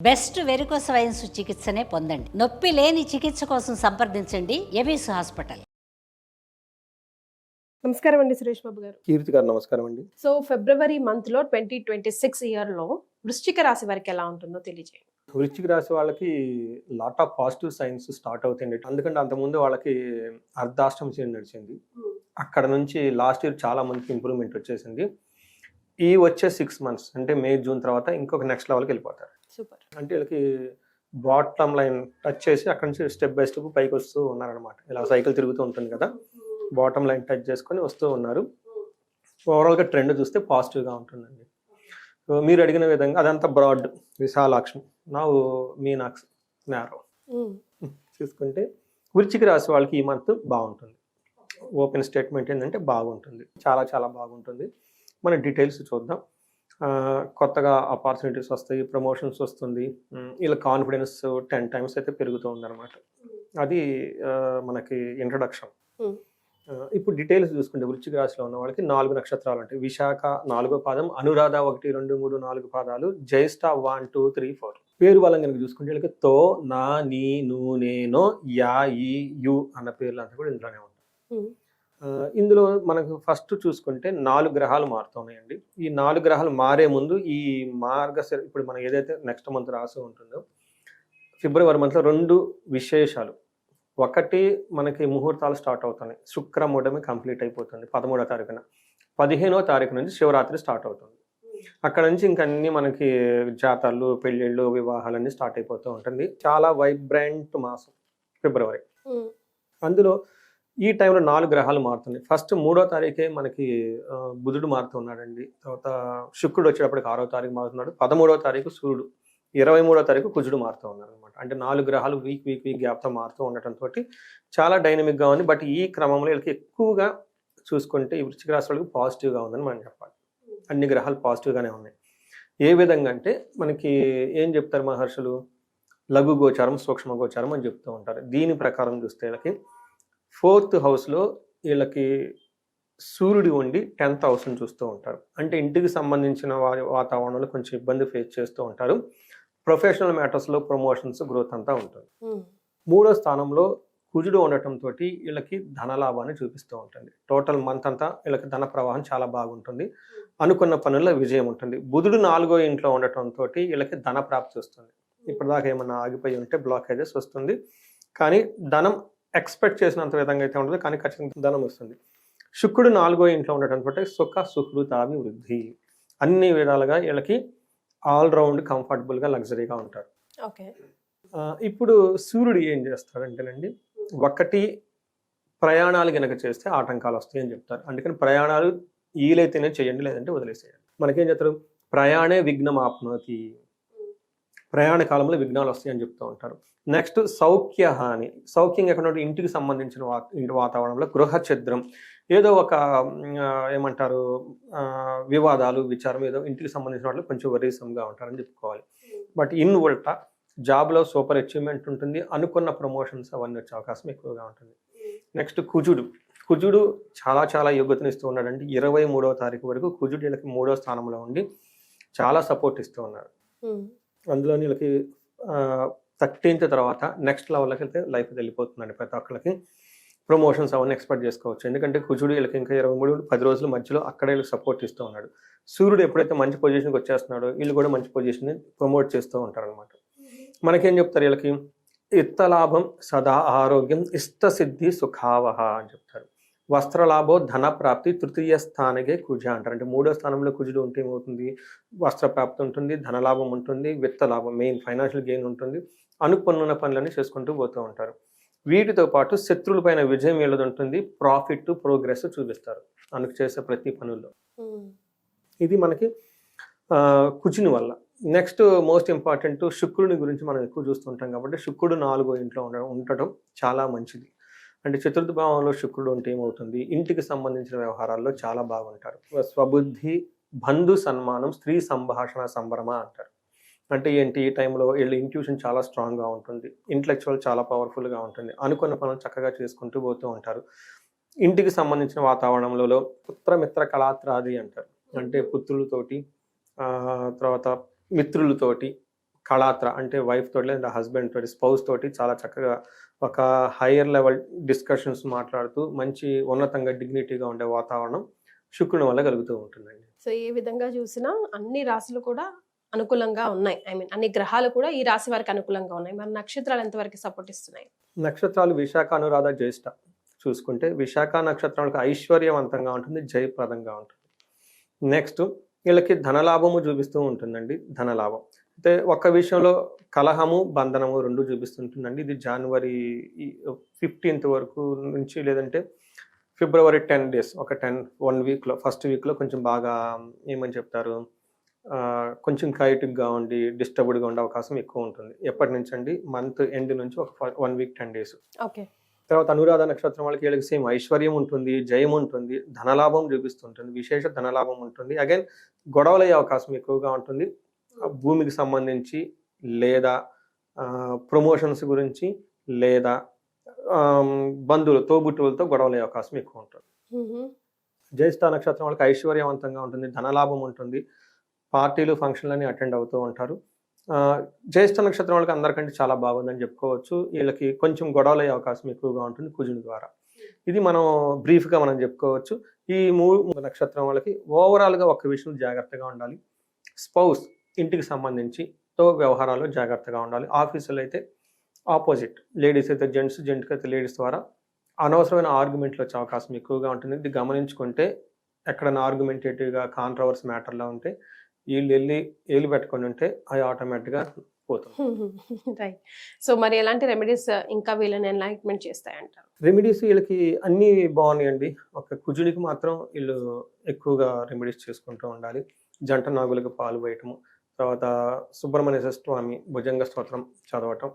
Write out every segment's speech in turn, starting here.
Best varicose wines చికిత్సనే పొందండి. నొప్పి లేని చికిత్స కోసం సంప్రదించండి ఎబిస్ హాస్పిటల్. నమస్కారం అండి సురేష్ బాబు గారు. కీర్తి గారు నమస్కారం అండి. సో ఫిబ్రవరి మంత్ లో 2026 ఇయర్ లో వృశ్చిక రాశి వారికి ఎలా ఉంటుందో తెలియజేయండి. వృశ్చిక రాశి వాళ్ళకి lot of positive science start అవుతాయండి. అందుకంటే అంతకుముందు వాళ్ళకి అర్ధాష్టమ శని నడిచింది. అక్కడ నుంచి లాస్ట్ ఇయర్ చాలా మందికి ఇంప్రూవ్మెంట్ వచ్చేసింది. ఈ వచ్చే 6 months అంటే మే జూన్ తర్వాత ఇంకొక నెక్స్ట్ లెవెల్కి వెళ్ళిపోతారు. సూపర్. అంటే వీళ్ళకి బాటమ్ లైన్ టచ్ చేసి అక్కడ నుంచి స్టెప్ బై స్టెప్ పైకి వస్తూ ఉన్నారనమాట. ఇలా సైకిల్ తిరుగుతూ ఉంటుంది కదా, బాటమ్ లైన్ టచ్ చేసుకొని వస్తూ ఉన్నారు. ఓవరాల్గా ట్రెండ్ చూస్తే పాజిటివ్గా ఉంటుందండి. సో మీరు అడిగిన విధంగా అదంతా బ్రాడ్ విశాలాక్షం నా మీనాక్షి నేరో చూసుకుంటే వృశ్చిక రాశి వాళ్ళకి ఈ మంత్ బాగుంటుంది. ఓపెన్ స్టేట్మెంట్ ఏంటంటే బాగుంటుంది, చాలా చాలా బాగుంటుంది. మన డీటెయిల్స్ చూద్దాం. కొత్తగా ఆపర్చునిటీస్ వస్తాయి, ప్రమోషన్స్ వస్తుంది, వీళ్ళ కాన్ఫిడెన్స్ 10 times అయితే పెరుగుతూ ఉందన్నమాట. అది మనకి ఇంట్రడక్షన్. ఇప్పుడు డీటెయిల్స్ చూసుకుంటే వృశ్చిక రాశిలో ఉన్న వాళ్ళకి 4 నక్షత్రాలు ఉంటాయి. విశాఖ 4వ పాదం, అనురాధ 1, 2, 3, 4 పాదాలు, జ్యేష్ఠ 1, 2, 3, 4. పేరు వాళ్ళని కనుక చూసుకుంటే వీళ్ళకి తో, నా, నీ, ను, నేనో, యా, ఈ, యు అన్న పేర్లు అంతా కూడా ఇందులోనే ఉంటాయి. ఇందులో మనకు ఫస్ట్ చూసుకుంటే 4 గ్రహాలు మారుతున్నాయండి. ఈ 4 గ్రహాలు మారే ముందు ఈ మార్గశిర ఇప్పుడు మనం ఏదైతే నెక్స్ట్ మంత్ రాసి ఉంటుందో ఫిబ్రవరి మంత్లో 2 విశేషాలు. ఒకటి మనకి ముహూర్తాలు స్టార్ట్ అవుతున్నాయి. శుక్రమూఢమి కంప్లీట్ అయిపోతుంది 13వ తారీఖున. 15వ తారీఖు నుంచి శివరాత్రి స్టార్ట్ అవుతుంది. అక్కడ నుంచి ఇంకన్నీ మనకి జాతరలు, పెళ్ళిళ్ళు, వివాహాలన్నీ స్టార్ట్ అయిపోతూ ఉంటుంది. చాలా వైబ్రెంట్ మాసం ఫిబ్రవరి. అందులో ఈ టైంలో 4 గ్రహాలు మారుతున్నాయి. ఫస్ట్ 3వ తారీఖే మనకి బుధుడు మారుతున్నాడండి. తర్వాత శుక్రుడు వచ్చేటప్పటికి 6వ తారీఖు మారుతున్నాడు. 13వ తారీఖు సూర్యుడు, 23వ తారీఖు కుజుడు మారుతూ ఉన్నారు అనమాట. అంటే 4 గ్రహాలు వీక్ గ్యాప్తో మారుతూ ఉండటంతో చాలా డైనమిక్గా ఉంది. బట్ ఈ క్రమంలో వీళ్ళకి ఎక్కువగా చూసుకుంటే ఈ వృశ్చిక రాశి వాళ్ళకి పాజిటివ్గా ఉందని మనం చెప్పాలి. అన్ని గ్రహాలు పాజిటివ్గానే ఉన్నాయి. ఏ విధంగా అంటే మనకి ఏం చెప్తారు మహర్షులు, లఘు గోచారం, సూక్ష్మ గోచారం అని చెప్తూ ఉంటారు. దీని ప్రకారం చూస్తే వీళ్ళకి 4th హౌస్లో వీళ్ళకి సూర్యుడు ఉండి 10th హౌస్ని చూస్తూ ఉంటారు. అంటే ఇంటికి సంబంధించిన వారి వాతావరణంలో కొంచెం ఇబ్బంది ఫేస్ చేస్తూ ఉంటారు. ప్రొఫెషనల్ మ్యాటర్స్లో ప్రమోషన్స్, గ్రోత్ అంతా ఉంటుంది. 3వ స్థానంలో కుజుడు ఉండటంతో వీళ్ళకి ధనలాభాన్ని చూపిస్తూ ఉంటుంది. టోటల్ మంత్ అంతా వీళ్ళకి ధన ప్రవాహం చాలా బాగుంటుంది. అనుకున్న పనుల్లో విజయం ఉంటుంది. బుధుడు 4వ ఇంట్లో ఉండటంతో వీళ్ళకి ధన ప్రాప్తి వస్తుంది. ఇప్పటిదాకా ఏమన్నా ఆగిపోయి ఉంటే బ్లాకేజెస్ వస్తుంది, కానీ ధనం ఎక్స్పెక్ట్ చేసినంత విధంగా అయితే ఉంటుంది, కానీ ఖచ్చితంగా ధనం వస్తుంది. శుక్రుడు 4వ ఇంట్లో ఉండటంతో సుఖ సుహృతాభివృద్ధి, అన్ని విధాలుగా వీళ్ళకి ఆల్రౌండ్ కంఫర్టబుల్గా లగ్జరీగా ఉంటారు. ఓకే. ఇప్పుడు సూర్యుడు ఏం చేస్తాడంటేనండి, ఒకటి ప్రయాణాలు కనుక చేస్తే ఆటంకాలు వస్తాయి అని చెప్తారు. అందుకని ప్రయాణాలు వీలైతేనే చేయండి, లేదంటే వదిలేసేయండి. మనకేం చెప్తారు, ప్రయాణే విఘ్నం ఆప్నోతి, ప్రయాణ కాలంలో విఘ్నాలు వస్తాయి అని చెప్తూ ఉంటారు. నెక్స్ట్ సౌఖ్య హాని, సౌఖ్యం ఎక్కడ ఇంటికి సంబంధించిన వాతావరణంలో గృహ ఛిద్రం, ఏదో ఒక ఏమంటారు వివాదాలు, విచారం, ఏదో ఇంటికి సంబంధించిన వాటిలో కొంచెం వరీసంగా ఉంటారని చెప్పుకోవాలి. బట్ ఇన్ ఉల్టా జాబ్లో సూపర్ అచీవ్మెంట్ ఉంటుంది, అనుకున్న ప్రమోషన్స్ అవన్నీ వచ్చే అవకాశం ఎక్కువగా ఉంటుంది. నెక్స్ట్ కుజుడు చాలా చాలా యోగ్యతనిస్తూ ఉన్నాడండి. 23వ తారీఖు వరకు కుజుడు వీళ్ళకి 3వ స్థానంలో ఉండి చాలా సపోర్ట్ ఇస్తూ ఉన్నారు. అందులో వీళ్ళకి 13th తర్వాత నెక్స్ట్ లెవెల్కి వెళ్తే లైఫ్ వెళ్ళిపోతుందండి. ప్రతి ఒక్కరికి ప్రమోషన్స్ అవన్నీ ఎక్స్పెక్ట్ చేసుకోవచ్చు. ఎందుకంటే కుజుడు వీళ్ళకి ఇంకా 10 రోజుల మధ్యలో అక్కడే వీళ్ళకి సపోర్ట్ ఇస్తూ ఉన్నాడు. సూర్యుడు ఎప్పుడైతే మంచి పొజిషన్కి వచ్చేస్తున్నాడో వీళ్ళు కూడా మంచి పొజిషన్ని ప్రమోట్ చేస్తూ ఉంటారనమాట. మనకేం చెప్తారు, వీళ్ళకి ఇత్తలాభం, సదా ఆరోగ్యం, ఇష్టసిద్ధి, సుఖావహ అని చెప్తారు. వస్త్రలాభో ధన ప్రాప్తి, 3వ స్థానకే కుజ అంటారు. అంటే 3వ స్థానంలో కుజుడు ఉంటే ఏమవుతుంది, వస్త్ర ప్రాప్తి ఉంటుంది, ధనలాభం ఉంటుంది, విత్త లాభం, మెయిన్ ఫైనాన్షియల్ గెయిన్ ఉంటుంది. అనుకున్న పనులన్నీ చేసుకుంటూ పోతూ ఉంటారు. వీటితో పాటు శత్రువుల పైన విజయం వీళ్ళది ఉంటుంది. ప్రాఫిట్, ప్రోగ్రెస్ చూపిస్తారు అందుకు చేసే ప్రతి పనుల్లో. ఇది మనకి కుజుని వల్ల. నెక్స్ట్ మోస్ట్ ఇంపార్టెంట్ శుక్రుని గురించి మనం ఎక్కువ చూస్తుంటాం కాబట్టి శుక్రుడు 4వ ఇంట్లో ఉండటం చాలా మంచిది. అంటే చతుర్థ భావంలో శుక్రుడు ఉంటే ఏమవుతుంది, ఇంటికి సంబంధించిన వ్యవహారాల్లో చాలా బాగుంటారు. స్వబుద్ధి, బంధు సన్మానం, స్త్రీ సంభాషణ సంభ్రమ అంటారు. అంటే ఏంటి, ఈ టైంలో వీళ్ళ ఇంట్యూషన్ చాలా స్ట్రాంగ్గా ఉంటుంది, ఇంటలెక్చువల్ చాలా పవర్ఫుల్గా ఉంటుంది, అనుకున్న పనులు చక్కగా చేసుకుంటూ పోతూ ఉంటారు. ఇంటికి సంబంధించిన వాతావరణంలో పుత్రమిత్ర కళాత్రాది అంటారు. అంటే పుత్రులతోటి తర్వాత మిత్రులతోటి కళాత్ర అంటే వైఫ్ తోటి లేదా హస్బెండ్ తోటి స్పౌస్ తోటి చాలా చక్కగా ఒక హయ్యర్ లెవెల్ డిస్కషన్స్ మాట్లాడుతూ మంచి ఉన్నతంగా డిగ్నిటీగా ఉండే వాతావరణం శుక్రుని వల్ల కలుగుతూ ఉంటుందండి. సో ఏ విధంగా చూసినా అన్ని రాశులు కూడా అనుకూలంగా ఉన్నాయి. ఐ మీన్ అన్ని గ్రహాలు కూడా ఈ రాశి వారికి అనుకూలంగా ఉన్నాయి. మరి నక్షత్రాలు ఎంతవరకు సపోర్ట్ ఇస్తున్నాయి? నక్షత్రాలు విశాఖ, అనురాధ, జ్యేష్ఠ చూసుకుంటే విశాఖ నక్షత్రాలకు ఐశ్వర్యవంతంగా ఉంటుంది, జయప్రదంగా ఉంటుంది. నెక్స్ట్ వీళ్ళకి ధనలాభము చూపిస్తూ ఉంటుందండి. ధనలాభం అయితే ఒక్క విషయంలో కలహము, బంధనము రెండు చూపిస్తుంటుందండి. ఇది జనవరి 15th వరకు నుంచి, లేదంటే ఫిబ్రవరి 10 days, ఒక 1 weekలో ఫస్ట్ వీక్లో కొంచెం బాగా ఏమని చెప్తారు, కొంచెం కైటిక్గా ఉండి డిస్టర్బ్డ్గా ఉండే అవకాశం ఎక్కువ ఉంటుంది. ఎప్పటి నుంచి అండి, మంత్ ఎండ్ నుంచి ఒక 1 week 10 days. ఓకే. తర్వాత అనురాధ నక్షత్రం వాళ్ళకి వీళ్ళకి సేమ్ ఐశ్వర్యం ఉంటుంది, జయం ఉంటుంది, ధనలాభం చూపిస్తుంటుంది, విశేష ధనలాభం ఉంటుంది. అగైన్ గొడవలు అయ్యే అవకాశం ఎక్కువగా ఉంటుంది. భూమికి సంబంధించి లేదా ప్రమోషన్స్ గురించి లేదా బంధువులు తోబుట్టువులతో గొడవలు అయ్యే అవకాశం ఎక్కువ ఉంటుంది. జ్యేష్ఠ నక్షత్రం వాళ్ళకి ఐశ్వర్యవంతంగా ఉంటుంది, ధనలాభం ఉంటుంది, పార్టీలు ఫంక్షన్లని అటెండ్ అవుతూ ఉంటారు. జ్యేష్ఠ నక్షత్రం వాళ్ళకి అందరికంటే చాలా బాగుందని చెప్పుకోవచ్చు. వీళ్ళకి కొంచెం గొడవలు అయ్యే అవకాశం ఎక్కువగా ఉంటుంది కుజుని ద్వారా. ఇది మనం బ్రీఫ్గా మనం చెప్పుకోవచ్చు. ఈ 3 నక్షత్రం వాళ్ళకి ఓవరాల్గా ఒక్క విషయం జాగ్రత్తగా ఉండాలి. స్పౌస్ ఇంటికి సంబంధించి వ్యవహారాల్లో జాగ్రత్తగా ఉండాలి. ఆఫీసులో అయితే ఆపోజిట్, లేడీస్ అయితే జెంట్స్, జెంట్కి అయితే లేడీస్ ద్వారా అనవసరమైన ఆర్గ్యుమెంట్లు వచ్చే అవకాశం ఎక్కువగా ఉంటుంది. ఇది గమనించుకుంటే ఎక్కడైనా ఆర్గ్యుమెంటేటివ్గా కాంట్రవర్సీ మ్యాటర్లో ఉంటే వీళ్ళు వెళ్ళి ఏలు పెట్టుకొని ఉంటే అది ఆటోమేటిక్గా పోతుంది. రైట్. సో మరి ఎలాంటి రెమెడీస్ ఇంకా వీళ్ళని ఎన్లైట్మెంట్ చేస్తాయంటారు? రెమెడీస్ వీళ్ళకి అన్నీ బాగున్నాయండి. ఒక కుజుడికి మాత్రం వీళ్ళు ఎక్కువగా రెమెడీస్ చేసుకుంటూ ఉండాలి. జంట నాగులకు పాలు వేయటము, తర్వాత సుబ్రహ్మణ్య స్వామి భుజంగ స్తోత్రం చదవటం,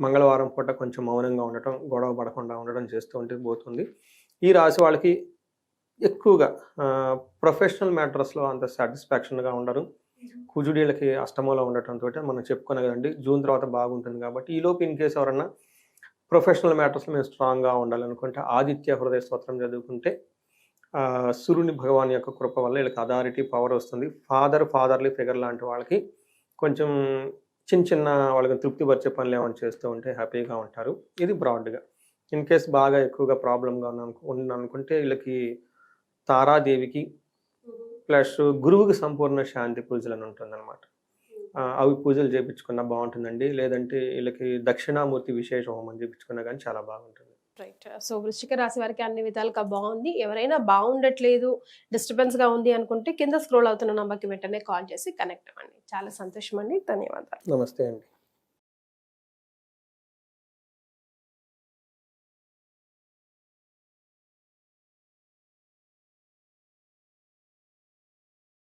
మంగళవారం పూట కొంచెం మౌనంగా ఉండటం, గొడవ పడకుండా ఉండటం చేస్తూ ఉంటే పోతుంది. ఈ రాశి వాళ్ళకి ఎక్కువగా ప్రొఫెషనల్ మ్యాటర్స్లో అంత సాటిస్ఫాక్షన్గా ఉండరు. కుజుడీలకి అష్టమంలో ఉండటంతో మనం చెప్పుకునే కదండి, జూన్ తర్వాత బాగుంటుంది. కాబట్టి ఈలోపు ఇన్ కేసు ఎవరన్నా ప్రొఫెషనల్ మ్యాటర్స్లో మేము స్ట్రాంగ్గా ఉండాలనుకుంటే ఆదిత్య హృదయ స్తోత్రం చదువుకుంటే సూర్యుని భగవాన్ యొక్క కృప వల్ల వీళ్ళకి అథారిటీ, పవర్ వస్తుంది. ఫాదర్లీ ఫిగర్ లాంటి వాళ్ళకి కొంచెం చిన్న వాళ్ళకి తృప్తిపరిచే పనులు ఏమైనా చేస్తూ ఉంటే హ్యాపీగా ఉంటారు. ఇది బ్రాడ్గా. ఇన్ కేస్ బాగా ఎక్కువగా ప్రాబ్లంగా ఉందనుకుంటే వీళ్ళకి తారాదేవికి ప్లస్ గురువుకి సంపూర్ణ శాంతి పూజలు అని ఉంటుందన్నమాట. అవి పూజలు చేయించుకున్నా బాగుంటుందండి. లేదంటే వీళ్ళకి దక్షిణామూర్తి విశేష హోమం చేయించుకున్నా కానీ చాలా బాగుంటుంది. రైట్. సో వృశ్చిక రాశి వారికి అన్ని విధాలుగా బాగుంది. ఎవరైనా బాగుండట్లేదు, డిస్టర్బెన్స్గా ఉంది అనుకుంటే కింద స్క్రోల్ అవుతున్న నంబర్కి వెంటనే కాల్ చేసి కనెక్ట్ అవ్వండి. చాలా సంతోషం అండి. ధన్యవాదాలు. నమస్తే అండి.